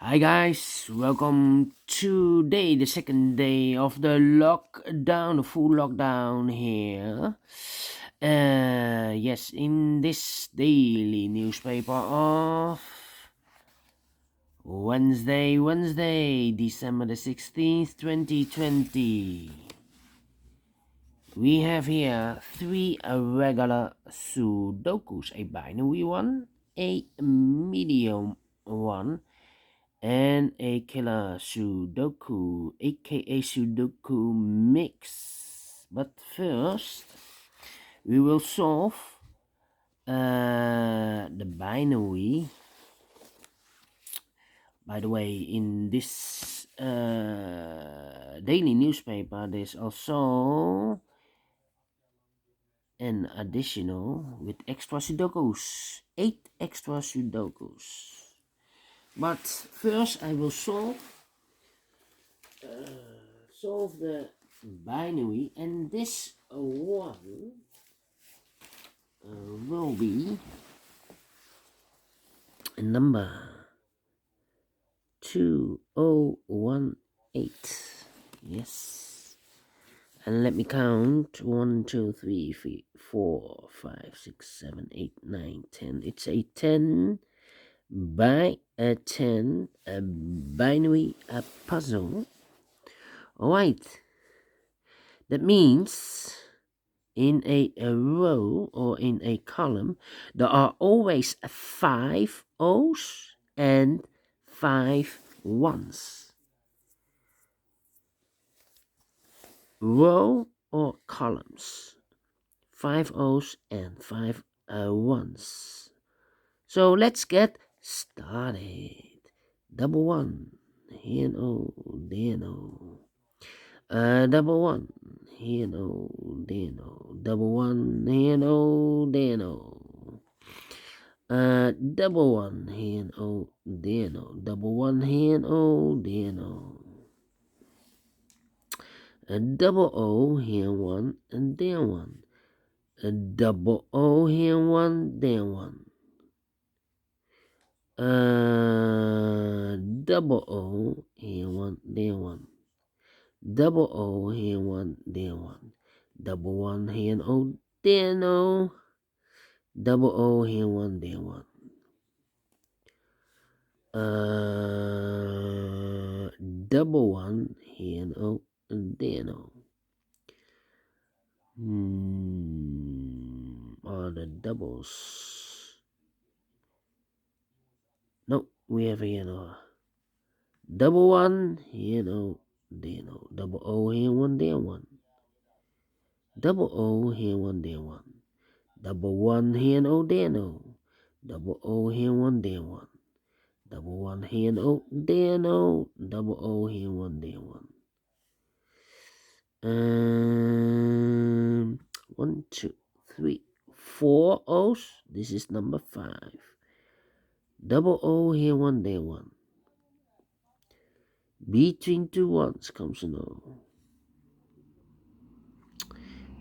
Hi guys, welcome today, the second day of the lockdown, the full lockdown here. Yes, in this daily newspaper of Wednesday, December the 16th, 2020. We have here three regular Sudokus, a binary one, a medium one, and a killer Sudoku, aka Sudoku mix. But first, we will solve the binary. By the way, in this daily newspaper, there's also an additional with extra Sudokus, 8 extra Sudokus. But first, I will solve the binary, and this one will be a number 2018. Yes, and let me count 1 2 3 4 5 6 7 8 9 10. It's a 10 by a 10 a binary puzzle. All right, that means in a row or in a column, there are always 5 O's and 5 ones. Row or columns, 5 O's and 5 ones. So let's get started. Double one, here and O, there and O. Double one, here and O, there and O. Double one, here and O, there and O. Double one, here and O, there and O. Double one, here and O, there and O. A double O, here one, and there one. A double O, here one, there one. Double O, here one, there one. Double O, here one, there one. Double one, here O, there no. Double O, here one, there one. Double one, here O, and there no. Are the doubles? Nope, we have here no. Double one, here no, there no. Double O, here one, there one. Double O, here one, there one. Double one, here no, there no. Double O, here one, there one. Double one, here no, there no. Double O, here one, there one. 1 2 3 4 O's. This is number 5. Double O, here one, there one. Between two ones comes an O.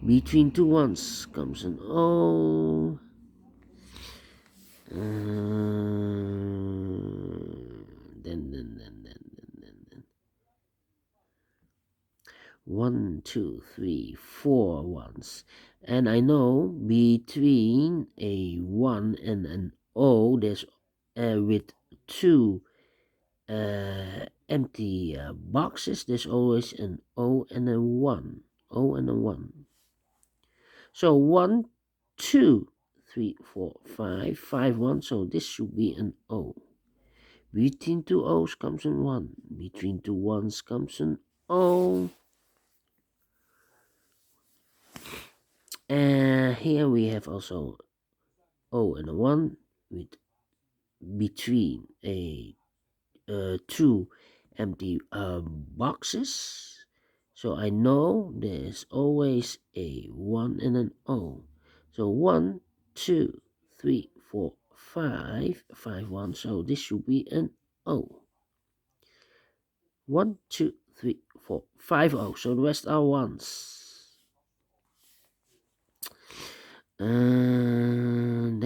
Between two ones comes an O. Then. 1 2 3 4 ones, and I know between a 1 and an O there's with two empty boxes, there's always an O and a 1. O and a 1. So 1 2 3 4 5 5 1, so this should be an O. Between two O's comes an 1. Between two ones comes an O. Here we have also O and a 1 with between a two empty boxes. So I know there's always a 1 and an O. So 1 2 3 4 5 5 1. So this should be an O. 1 2 3 4 5 O. So the rest are ones. Then.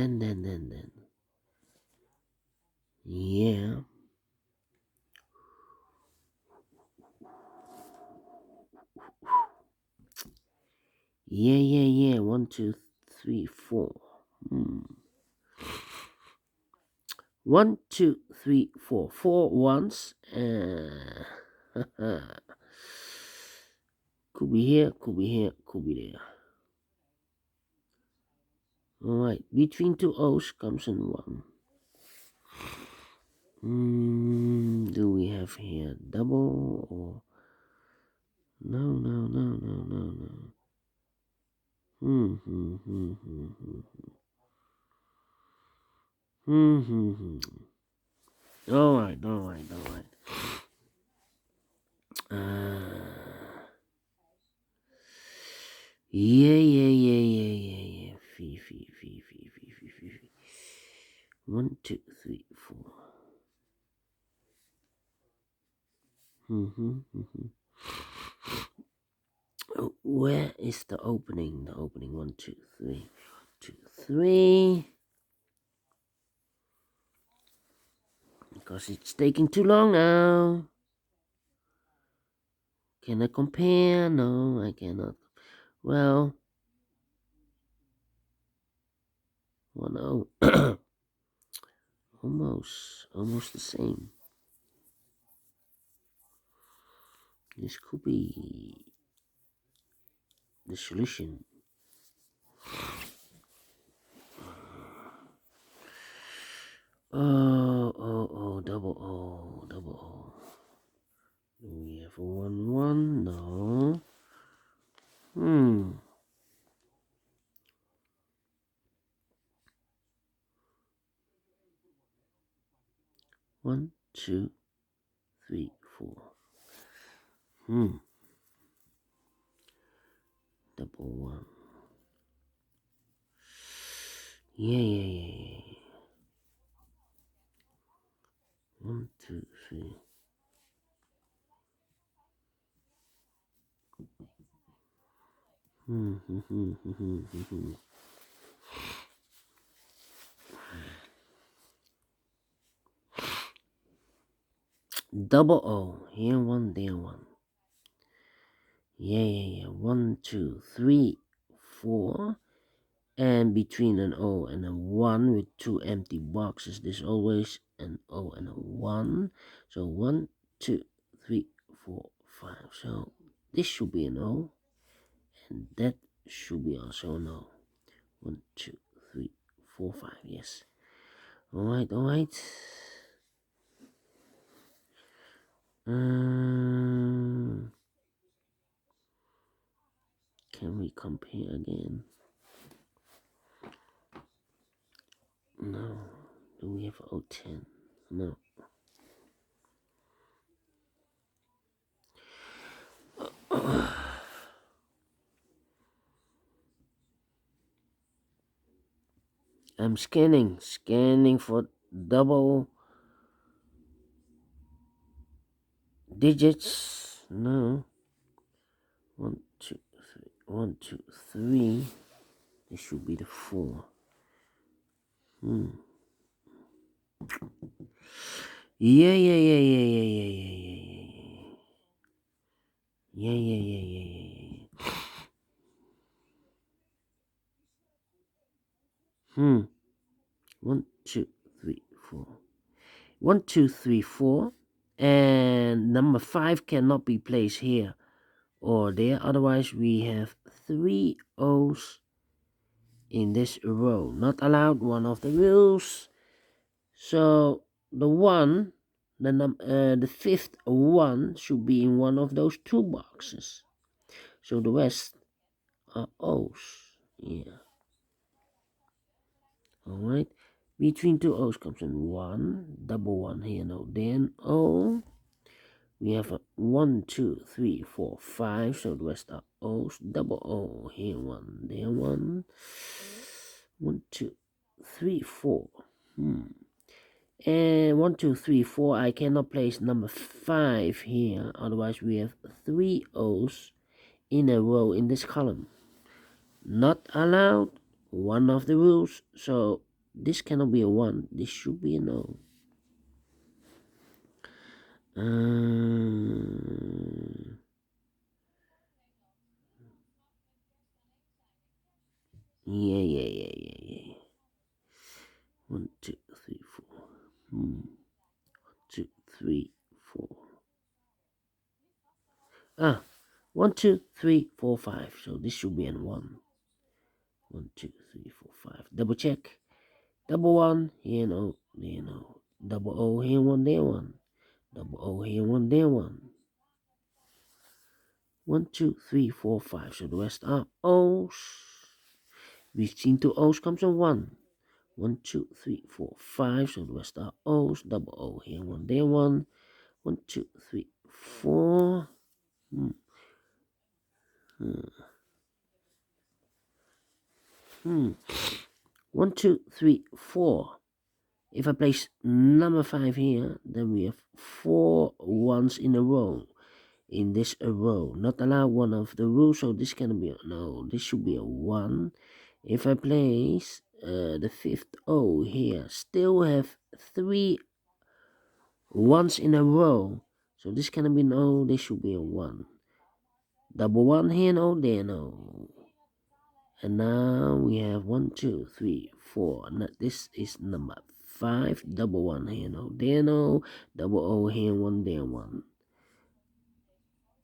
Yeah. Yeah. 1, 2, 3, 4. 1, 2, 3, 4. 4 once. Could be here, could be here, could be there. Alright, between two O's comes in 1. Do we have here double or no. Hmm. Alright. Yeah. Fee. 1, 2, 3, 4. Oh, where is the opening? The opening 1, 2, 3. 2, 3. Because it's taking too long now. Can I compare? No, I cannot. Well, 1, 0. Almost the same. This could be the solution. Oh, double O. Do we have a 1, 1? No. 1, 2, 3, 4. Double 1. Yeah. 1, 2, 3. Double O. Here 1, there 1. Yeah. 1, 2, 3, 4. And between an O and a 1 with 2 empty boxes, there's always an O and a 1. So 1, 2, 3, 4, 5. So this should be an O. And that should be also an O. 1, 2, 3, 4, 5. Yes. Alright. Can we compare again? No. Do we have O10? No. I'm scanning for double digits. No. 1, 2, 3. 1, 2, 3. This should be the 4. Yeah. Hmm. 1, 2, 3, 4. 1, 2, 3, 4. And number 5 cannot be placed here or there. Otherwise, we have 3 O's in this row. Not allowed, one of the rules. So the one, the fifth one should be in one of those 2 boxes. So the rest are O's. Yeah. Alright. Between 2 O's comes in 1. Double 1 here, no. Then O. We have a 1, 2, 3, 4, 5. So the rest are O's. Double O here, 1, there 1. 1, 2, 3, 4. And 1, 2, 3, 4. I cannot place number 5 here. Otherwise, we have 3 O's in a row in this column. Not allowed. One of the rules. So this cannot be a 1. This should be an O. 2, 3, 4. 1, 2, 3, 4, 5. So this should be an 1. 1, 2, 3, 4, 5. Double check. Double 1, here no, there no. Double O, here 1, there 1. Double O, here 1, there 1. 1, 2, 3, 4, 5. So the rest are O's. We've seen 2 O's comes a 1. 1, 2, 3, 4, 5. So the rest are O's. Double O, here 1, there 1. 1, 2, 3, 4. 1, 2, 3, 4. If I place number 5 here, then we have 4 ones in a row. In this a row, not allow one of the rules, so this can be no. This should be a 1. If I place the 5th O here, still have 3 ones in a row, so this can be no. This should be a 1. Double 1 here, no, there, no. And now we have 1, 2, 3, 4. Now this is number 5. Double 1 here, no, there, no. Double O here, 1, there, 1.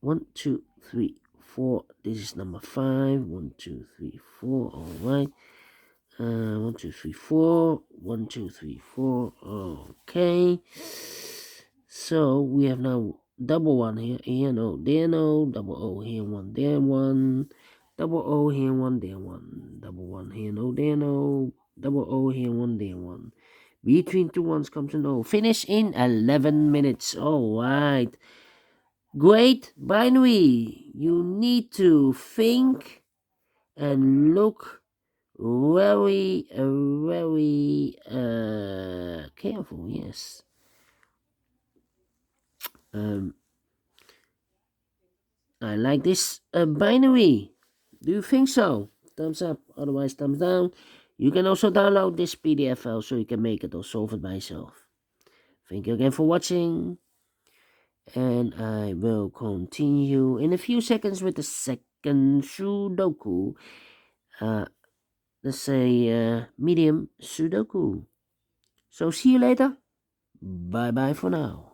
1, 2, 3, 4. This is number 5. 1, 2, 3, 4. All right. 1, 2, 3, 4. 1, 2, 3, 4. Okay. So we have now double 1 here. Here, no, there, no. Double O here, 1, there, 1. Double O here, 1, there, 1. Double 1 here, no, there, no. Double O here, 1, there, 1. Between 2 ones comes an O. Finish in 11 minutes. All right. Great binary. You need to think and look very, very careful. Yes. I like this binary. Do you think so? Thumbs up. Otherwise, thumbs down. You can also download this PDF file so you can make it or solve it by yourself. Thank you again for watching. And I will continue in a few seconds with the second Sudoku. Let's say medium Sudoku. So see you later. Bye bye for now.